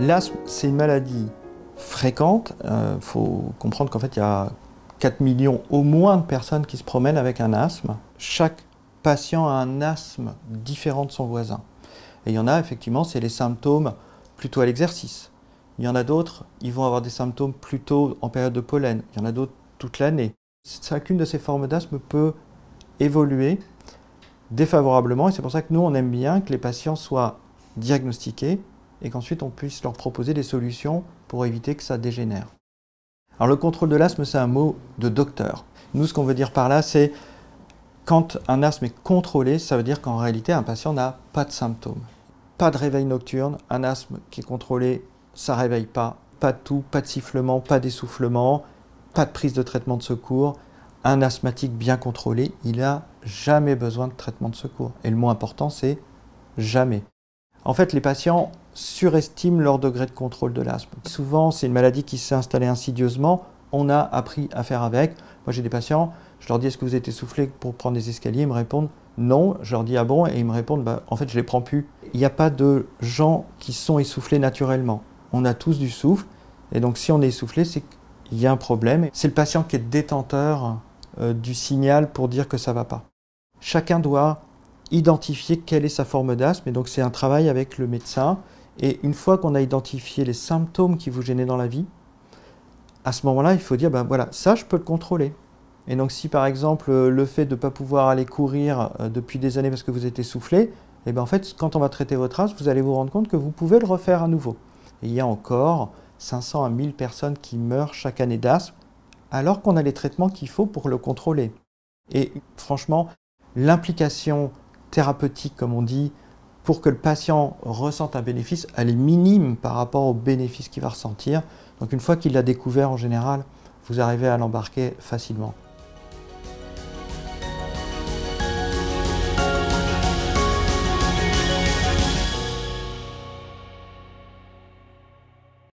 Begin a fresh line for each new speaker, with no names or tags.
L'asthme, c'est une maladie fréquente. Faut comprendre qu'en fait, il y a 4 millions au moins de personnes qui se promènent avec un asthme. Chaque patient a un asthme différent de son voisin. Et il y en a, effectivement, c'est les symptômes plutôt à l'exercice. Il y en a d'autres, ils vont avoir des symptômes plutôt en période de pollen. Il y en a d'autres toute l'année. Chacune de ces formes d'asthme peut évoluer défavorablement. Et c'est pour ça que nous, on aime bien que les patients soient diagnostiqués et qu'ensuite on puisse leur proposer des solutions pour éviter que ça dégénère. Alors le contrôle de l'asthme, c'est un mot de docteur. Nous, ce qu'on veut dire par là, c'est quand un asthme est contrôlé, ça veut dire qu'en réalité, un patient n'a pas de symptômes. Pas de réveil nocturne, un asthme qui est contrôlé, ça ne réveille pas. Pas de toux, pas de sifflement, pas d'essoufflement, pas de prise de traitement de secours. Un asthmatique bien contrôlé, il n'a jamais besoin de traitement de secours. Et le mot important, c'est jamais. En fait, les patients surestiment leur degré de contrôle de l'asthme. Souvent, c'est une maladie qui s'est installée insidieusement. On a appris à faire avec. Moi, j'ai des patients, je leur dis « Est-ce que vous êtes essoufflé pour prendre des escaliers ?» Ils me répondent « Non ». Je leur dis « Ah bon ?» Et ils me répondent bah, « En fait, je ne les prends plus ». Il n'y a pas de gens qui sont essoufflés naturellement. On a tous du souffle. Et donc, si on est essoufflé, c'est qu'il y a un problème. C'est le patient qui est détenteur du signal pour dire que ça ne va pas. Chacun doit identifier quelle est sa forme d'asthme. Et donc, c'est un travail avec le médecin. Et une fois qu'on a identifié les symptômes qui vous gênent dans la vie, à ce moment-là, il faut dire, ben voilà, ça, je peux le contrôler. Et donc, si par exemple, le fait de ne pas pouvoir aller courir depuis des années parce que vous êtes essoufflé, et ben en fait, quand on va traiter votre asthme, vous allez vous rendre compte que vous pouvez le refaire à nouveau. Et il y a encore 500 à 1000 personnes qui meurent chaque année d'asthme, alors qu'on a les traitements qu'il faut pour le contrôler. Et franchement, l'implication thérapeutique, comme on dit, pour que le patient ressente un bénéfice, elle est minime par rapport au bénéfice qu'il va ressentir. Donc une fois qu'il l'a découvert, en général, vous arrivez à l'embarquer facilement.